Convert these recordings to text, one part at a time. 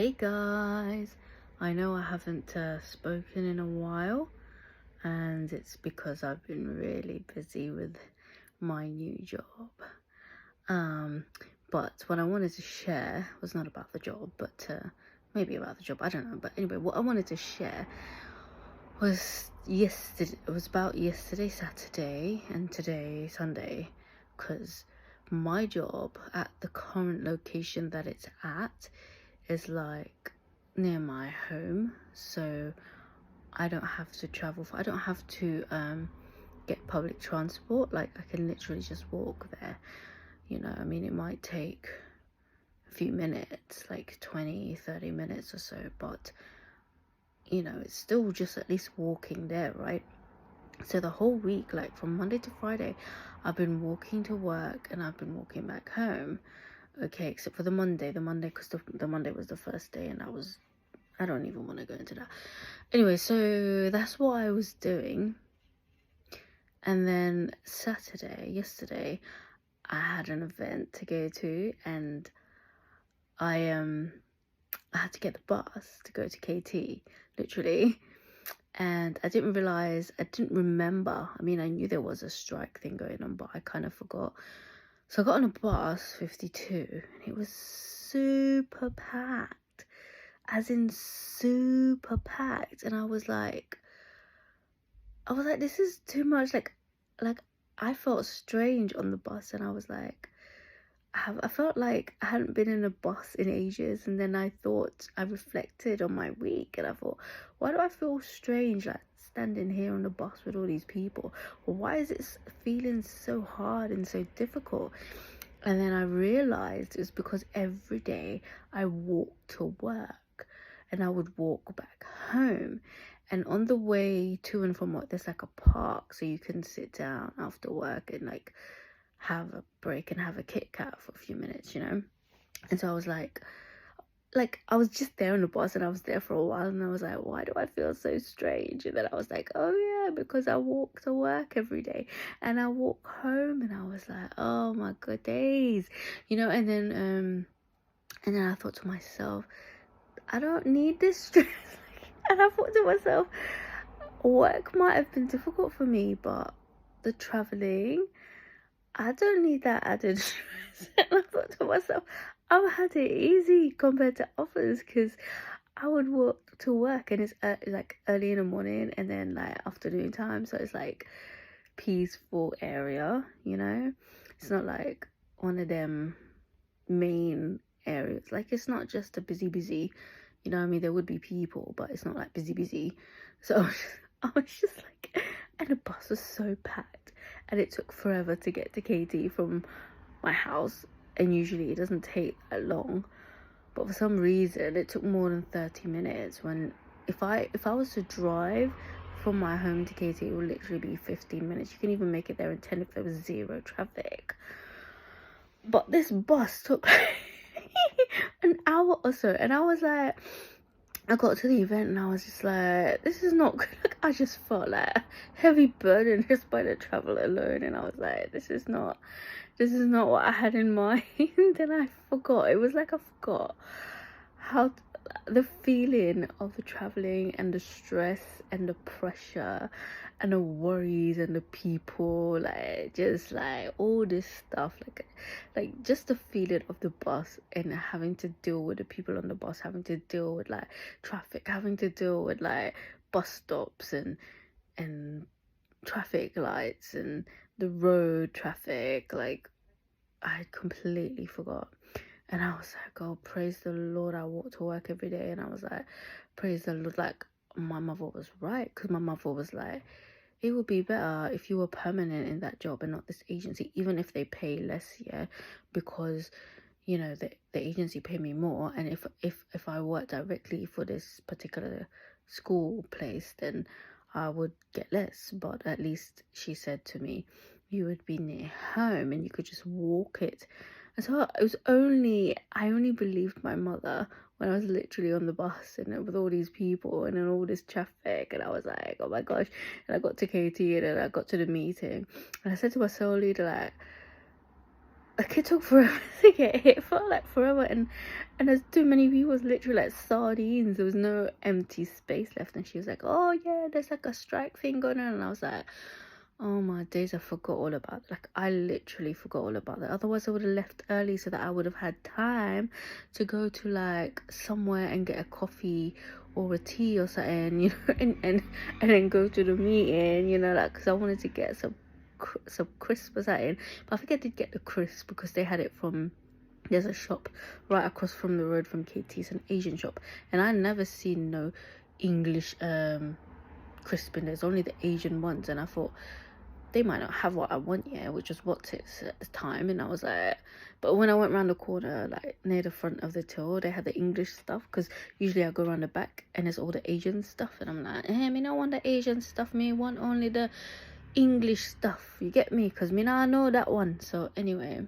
Hey guys, I know I haven't spoken in a while, and it's because I've been really busy with my new job. Um, but what I wanted to share was not about the job, but maybe about the job, I don't know. But anyway, what I wanted to share was yesterday, it was about yesterday, Saturday, and today, Sunday, because my job at the current location that it's at is like near my home, so I don't have to I don't have to get public transport. Like, I can literally just walk there. I mean, it might take a few minutes, like 20-30 minutes or so, but it's still just at least walking there, right? So the whole week, like from Monday to Friday, I've been walking to work and I've been walking back home. Okay, except for the Monday, because the Monday was the first day, and I don't even want to go into that. Anyway, so that's what I was doing. And then yesterday, I had an event to go to, and I had to get the bus to go to KT, literally. And I didn't remember. I mean, I knew there was a strike thing going on, but I kind of forgot. So I got on a bus 52, and it was super packed. As in super packed. And I was like, this is too much. Like I felt strange on the bus, and I was like, I felt like I hadn't been in a bus in ages. And then I reflected on my week, and I thought, why do I feel strange, like standing here on the bus with all these people? Or why is it feeling so hard and so difficult? And then I realized it's because every day I walked to work and I would walk back home. And on the way to and from work, there's like a park, so you can sit down after work and like have a break and have a Kit Kat for a few minutes. And so I was like I was just there on the bus, and I was there for a while, and I was like, why do I feel so strange? And then I was like, oh yeah, because I walk to work every day and I walk home, and I was like, oh my good days, and then I thought to myself, I don't need this stress. And I thought to myself, work might have been difficult for me, but the traveling, I don't need that added stress. And I thought to myself, I've had it easy compared to others, because I would walk to work, and it's like early in the morning and then like afternoon time, so it's like peaceful area. It's not like one of them main areas. Like, it's not just a busy. I mean, there would be people, but it's not like busy. So I was just like, and the bus was so packed, and it took forever to get to KT from my house, and usually it doesn't take that long, but for some reason it took more than 30 minutes. When if I was to drive from my home to KT, it would literally be 15 minutes. You can even make it there in 10 if there was zero traffic. But this bus took an hour or so, and I was like, I got to the event and I was just like, this is not good. Like, I just felt like a heavy burden just by the travel alone, and I was like, this is not what I had in mind. And I forgot. It was like I forgot how the feeling of the traveling, and the stress, and the pressure, and the worries, and the people, like just like all this stuff, like just the feeling of the bus, and having to deal with the people on the bus, having to deal with like traffic, having to deal with like bus stops, and traffic lights, and the road traffic. Like, I completely forgot. And I was like, oh, praise the Lord, I walk to work every day. And I was like, praise the Lord. Like, my mother was right, because my mother was like, it would be better if you were permanent in that job and not this agency, even if they pay less, yeah, because the agency pay me more. And if I work directly for this particular school place, then I would get less. But at least she said to me, you would be near home and you could just walk it. And so I only believed my mother when I was literally on the bus and with all these people and then all this traffic, and I was like, oh my gosh. And I got to KT, and then I got to the meeting, and I said to my soul leader, like it took forever to get here. It felt like forever, and there's too many people. It was literally like sardines. There was no empty space left. And she was like, "Oh yeah, there's like a strike thing going on." And I was like, "Oh my days, I forgot all about it." Like I literally forgot all about that. Otherwise, I would have left early so that I would have had time to go to like somewhere and get a coffee or a tea or something, you know, and then go to the meeting, you know, like because I wanted to get some crisp or something. But I think I did get the crisp because they had it from, there's a shop right across from the road from KT. It's an Asian shop, and I never seen no English crisp in. There's only the Asian ones, and I thought they might not have what I want yet, which was what's it at the time. And I was like, but when I went around the corner, like near the front of the till, they had the English stuff, because usually I go around the back and there's all the Asian stuff, and I'm like, me don't want the Asian stuff, me want only the English stuff, you get me, because me now I know that one. So anyway,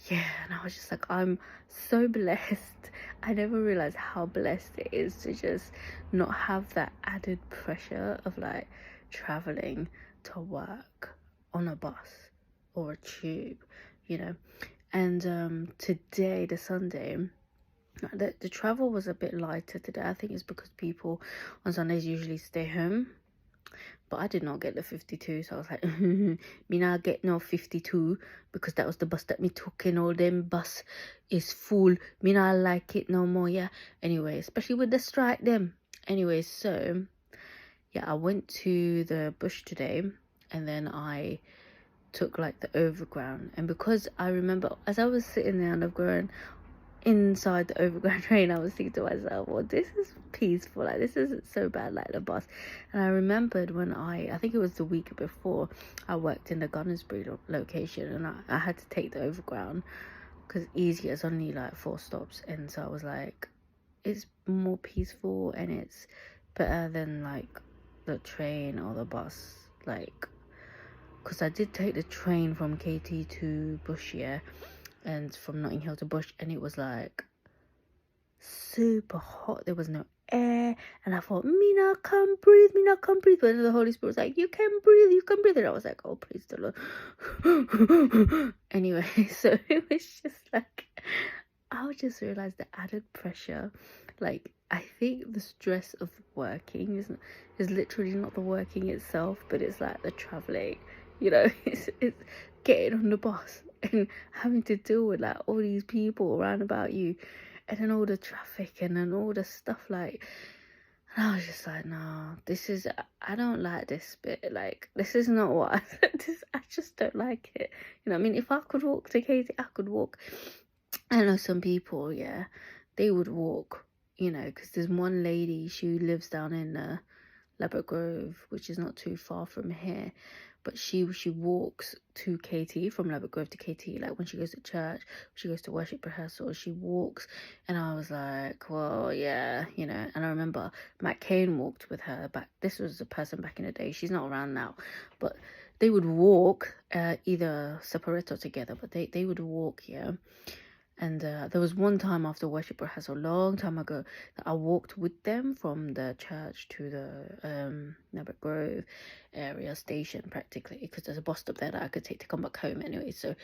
yeah, and I was just like, I'm so blessed. I never realized how blessed it is to just not have that added pressure of like traveling to work on a bus or a tube, you know. And today, the Sunday, the travel was a bit lighter today. I think it's because people on Sundays usually stay home, but I did not get the 52, so I was like, me not get no 52, because that was the bus that me took, and all them bus is full. Me not like it no more, yeah. Anyway, especially with the strike them. Anyway, so yeah, I went to the bush today, and then I took like the overground. And because I remember as I was sitting there on the ground inside the overground train, I was thinking to myself, well, this is peaceful, like this isn't so bad like the bus. And I remembered when I think it was the week before, I worked in the Gunnersbury location, and I had to take the overground because easier, it's only like 4 stops. And so I was like, it's more peaceful and it's better than like the train or the bus, like, because I did take the train from KT to Bush, yeah, and from Notting Hill to Bush, and it was like super hot. There was no air, and I thought, me not can breathe, but then the Holy Spirit was like, you can breathe, and I was like, oh, praise the Lord. Anyway, so it was just like, I just realized the added pressure. Like, I think the stress of working is literally not the working itself, but it's like the traveling, you know. It's getting on the bus and having to deal with like all these people around about you, and then all the traffic, and then all the stuff, like, and I was just like, no, I don't like this bit, like, this is not what I just don't like it, you know what I mean? If I could walk to Katie, I could walk. I know some people, yeah, they would walk, you know, because there's one lady, she lives down in Ladbroke Grove, which is not too far from here, but she walks to KT, from Ladbroke Grove to KT, like when she goes to church, she goes to worship rehearsal, she walks. And I was like, well, yeah, you know. And I remember Matt Cain walked with her back. This was a person back in the day, she's not around now, but they would walk either separate or together, but they would walk, yeah. And there was one time after worship rehearsal, a long time ago, that I walked with them from the church to the Ladbroke Grove area station, practically, because there's a bus stop there that I could take to come back home anyway. So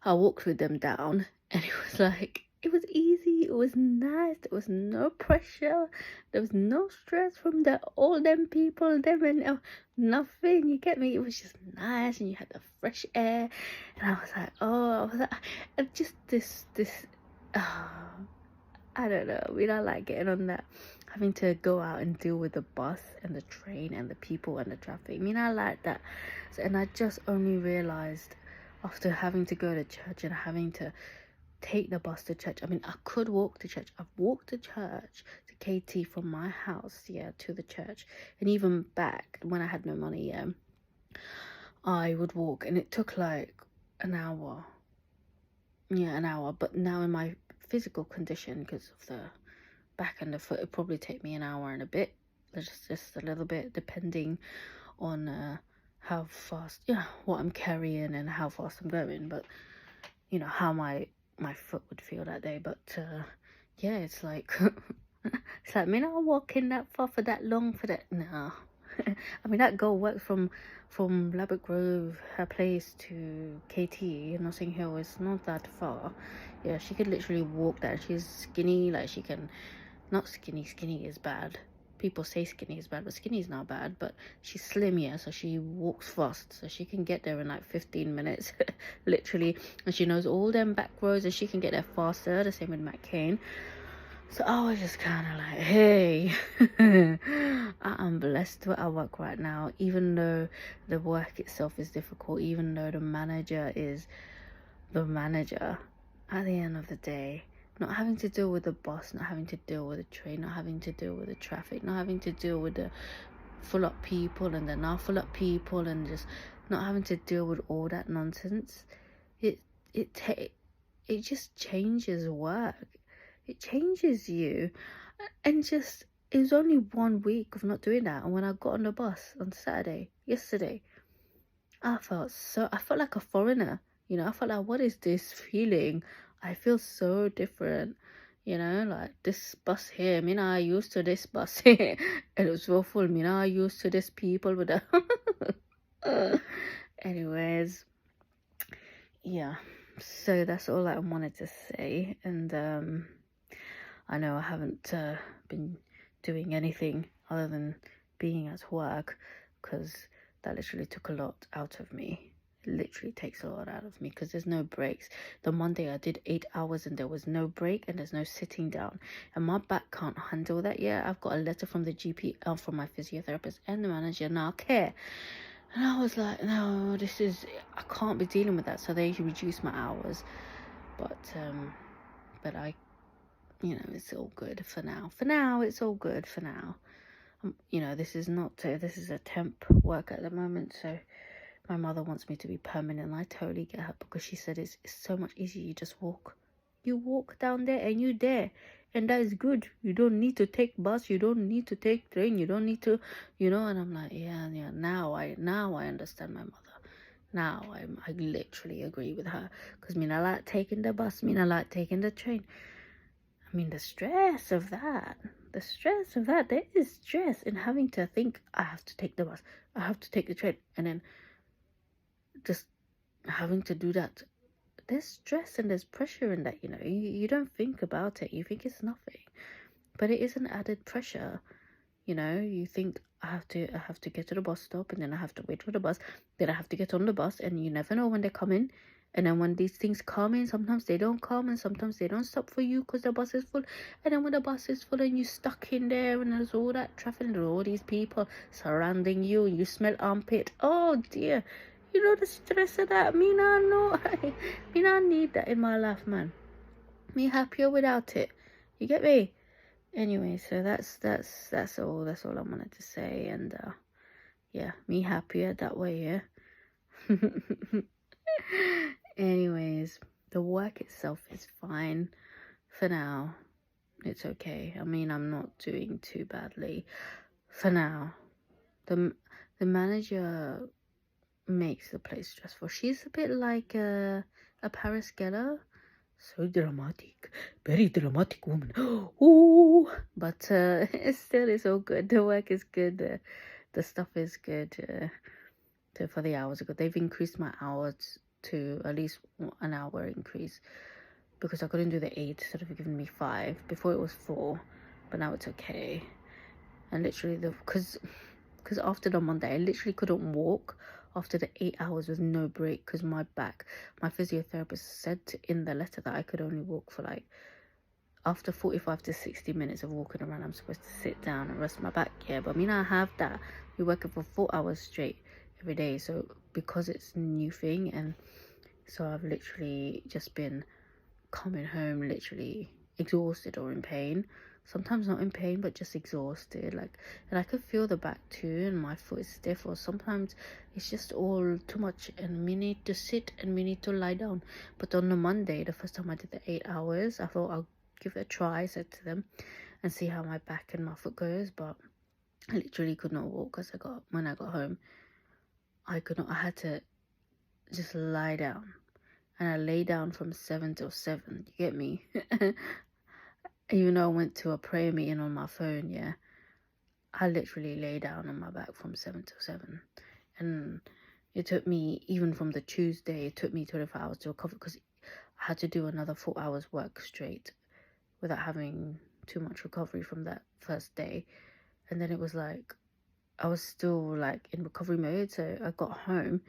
I walked with them down, and it was like, it was easy, it was nice, there was no pressure, there was no stress from all them people, them and nothing, you get me? It was just nice, and you had the fresh air, and I was like, and just this I don't know, I mean, I like getting on that, having to go out and deal with the bus and the train and the people and the traffic. I mean, I like that. So, and I just only realized after having to go to church and having to take the bus to church. I mean, I could walk to church. I've walked to church, to KT, from my house, yeah, to the church. And even back when I had no money, yeah, I would walk, and it took like an hour. Yeah, an hour. But now in my physical condition, because of the back and the foot, it'd probably take me an hour and a bit. Just a little bit, depending on how fast, yeah, what I'm carrying and how fast I'm going. But, you know, how my foot would feel that day. But yeah, it's like it's like, me not walking that far for that long for that. No, I mean, that girl worked from Labatt Grove, her place, to KT, Notting Hill. It's not that far. Yeah, she could literally walk that. She's skinny, like she can, not skinny. Skinny is bad. People say skinny is bad, but skinny is not bad. But she's slim, yeah, so she walks fast, so she can get there in like 15 minutes, literally. And she knows all them back roads, and she can get there faster. The same with McCain. So I was just kind of like, hey, I am blessed where I work right now, even though the work itself is difficult, even though the manager is the manager. At the end of the day, not having to deal with the bus, not having to deal with the train, not having to deal with the traffic, not having to deal with the full up people and the not full up people, and just not having to deal with all that nonsense. It just changes work. It changes you. And just, it was only 1 week of not doing that. And when I got on the bus on Saturday, yesterday, I felt like a foreigner. I felt like, what is this feeling? I feel so different. Like this bus here, I used to this bus here. And it was so full. I used to this people with the anyways, yeah. So that's all I wanted to say. And I know I haven't been doing anything other than being at work, because that literally took a lot out of me. It literally takes a lot out of me, because there's no breaks. The Monday I did 8 hours and there was no break and there's no sitting down. And my back can't handle that yet. I've got a letter from the GP, from my physiotherapist and the manager, and I care. And I was like, no, I can't be dealing with that. So they reduced my hours. But I, it's all good for now. For now, it's all good for now. This is a temp work at the moment. So my mother wants me to be permanent, and I totally get her, because she said it's so much easier. You just walk. You walk down there and you're there. And that is good. You don't need to take bus. You don't need to take train. You don't need to, and I'm like, yeah. Now I understand my mother. Now I literally agree with her, because I like taking the bus. I like taking the train. The stress of that. There is stress in having to think, I have to take the bus, I have to take the train, and then just having to do that. There's stress and there's pressure in that, you don't think about it. You think it's nothing, but it is an added pressure. You think, I have to get to the bus stop, and then I have to wait for the bus, then I have to get on the bus, and you never know when they're coming. And then when these things come in, sometimes they don't come, and sometimes they don't stop for you because the bus is full. And then when the bus is full and you're stuck in there, and there's all that traffic, and all these people surrounding you, and you smell armpit. Oh dear. The stress of that. Me not need that in my life, man. Me happier without it. You get me? Anyway, so that's all I wanted to say. And yeah, me happier that way, yeah. Anyways, the work itself is fine for now. It's okay. I'm not doing too badly for now. The manager makes the place stressful. She's a bit like a Paris Geller. So dramatic, very dramatic woman. Ooh, but it still is all good. The work is good. The stuff is good. For the hours ago, they've increased my hours to at least an hour increase, because I couldn't do the 8, so they've given me 5. Before it was 4, but now it's okay. And literally because after the Monday, I literally couldn't walk after the 8 hours with no break, because my physiotherapist said in the letter that I could only walk for like, after 45 to 60 minutes of walking around, I'm supposed to sit down and rest my back. Yeah, but I have that. We're working for 4 hours straight every day, so because it's a new thing, and so I've literally just been coming home literally exhausted or in pain. Sometimes not in pain, but just exhausted, and I could feel the back too, and my foot is stiff, or sometimes it's just all too much, and we need to sit and we need to lie down. But on the Monday, the first time I did the 8 hours, I thought I'll give it a try, I said to them, and see how my back and my foot goes. But I literally could not walk, because when I got home, I had to just lie down, and I lay down from 7 till 7. You get me? Even though I went to a prayer meeting on my phone, yeah, I literally lay down on my back from 7 till 7. And it took me, even from the Tuesday, it took me 24 hours to recover because I had to do another 4 hours work straight without having too much recovery from that first day. And then it was like, I was still like in recovery mode. So I got home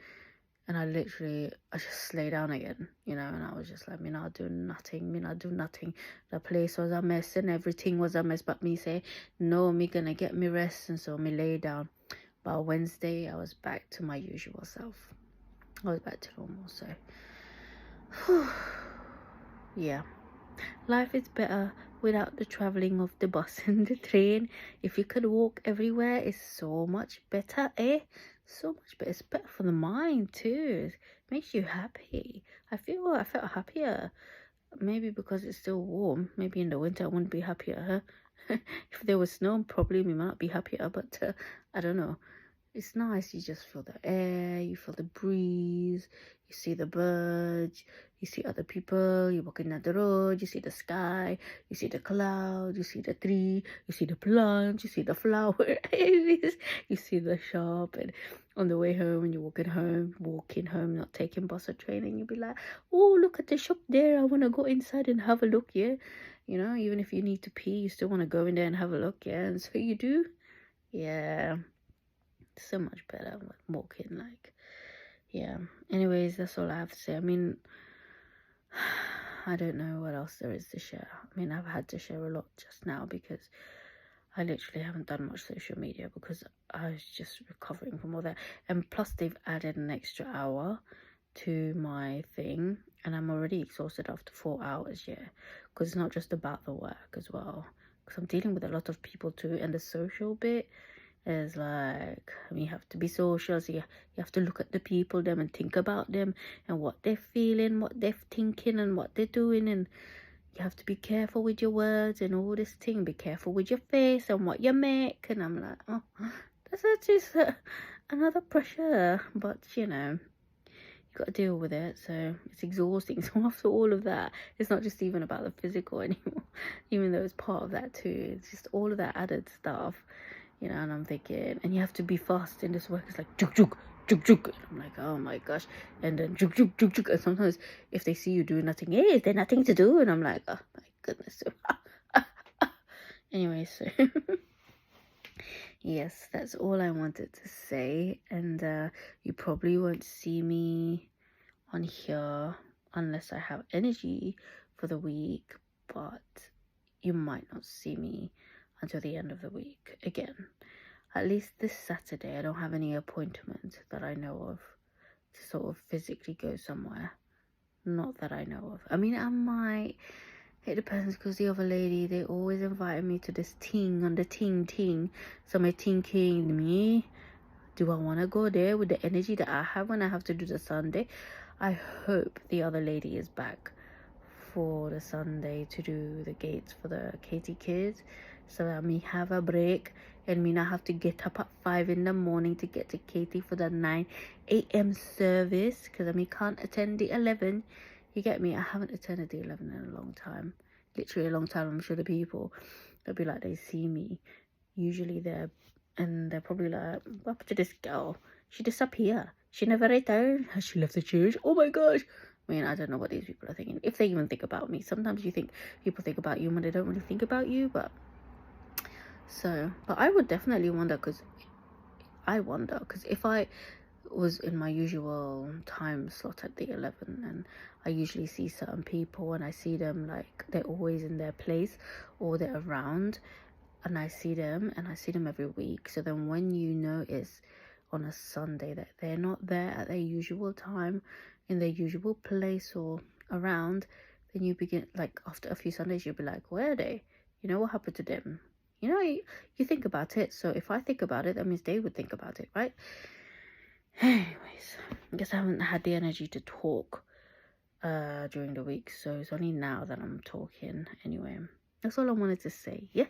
and I just lay down again, and I was just like, me not do nothing. The place was a mess and everything was a mess, but me say, no, me gonna get me rest. And so me lay down. But Wednesday, I was back to my usual self. I was back to normal, so, yeah. Life is better without the traveling of the bus and the train. If you could walk everywhere, it's so much better, eh? So much better. It's better for the mind too. It makes you happy. I felt happier. Maybe because it's still warm. Maybe in the winter I wouldn't be happier. If there was snow, probably we might not be happier. But I don't know. It's nice. You just feel the air. You feel the breeze. You see the birds. You see other people. You're walking down the road. You see the sky. You see the cloud. You see the tree. You see the plant. You see the flower. You see the shop. And on the way home, when you're walking home, not taking bus or train, and you'll be like, oh, look at the shop there. I want to go inside and have a look, yeah? Even if you need to pee, you still want to go in there and have a look, yeah? And so you do. Yeah. So much better walking, yeah. Anyways, that's all I have to say. I mean, I don't know what else there is to share. I mean, I've had to share a lot just now because I literally haven't done much social media because I was just recovering from all that. And plus they've added an extra hour to my thing and I'm already exhausted after 4 hours, yeah. Because it's not just about the work as well. Because I'm dealing with a lot of people too, and the social bit is like, you have to be social, so you have to look at the people them and think about them and what they're feeling, what they're thinking and what they're doing, and you have to be careful with your words and all this thing, be careful with your face and what you make. And I'm like, oh, that's just another pressure, but you got to deal with it. So it's exhausting. So after all of that, it's not just even about the physical anymore, even though it's part of that too. It's just all of that added stuff. And I'm thinking, and you have to be fast in this work. It's like, juk, juk, juk, juk. And I'm like, oh my gosh. And then juk, juk, juk, juk. And sometimes if they see you doing nothing, hey, is there nothing to do? And I'm like, oh my goodness. Anyway, so yes, that's all I wanted to say. And you probably won't see me on here unless I have energy for the week. But you might not see me until the end of the week again. At least this Saturday I don't have any appointments that I know of to sort of physically go somewhere. Not that I know of. I mean, I might. It depends, because the other lady, they always invite me to this ting on the ting. So I'm thinking, me, do I want to go there with the energy that I have when I have to do the Sunday? I hope the other lady is back for the Sunday to do the gates for the Katie kids, so that me have a break and me not have to get up at 5 in the morning to get to Katie for the 9 a.m. service, because I mean can't attend the 11. You get me? I haven't attended the 11 in a long time, literally a long time. I'm sure the people, they'll be like, they see me usually there and they're probably like, what happened to this girl? She disappeared. She never returned. Has she left the church? Oh my gosh. I mean, I don't know what these people are thinking, if they even think about me. Sometimes you think people think about you when they don't really think about you, but I would definitely wonder, because if I was in my usual time slot at the 11 and I usually see certain people and I see them like they're always in their place or they're around, and I see them every week. So then when you notice on a Sunday that they're not there at their usual time, in their usual place or around, then you begin, like after a few Sundays, you'll be like, where are they? What happened to them? You think about it. So if I think about it, that means they would think about it, right? Anyways, I guess I haven't had the energy to talk during the week, so it's only now that I'm talking. Anyway, that's all I wanted to say. Yeah.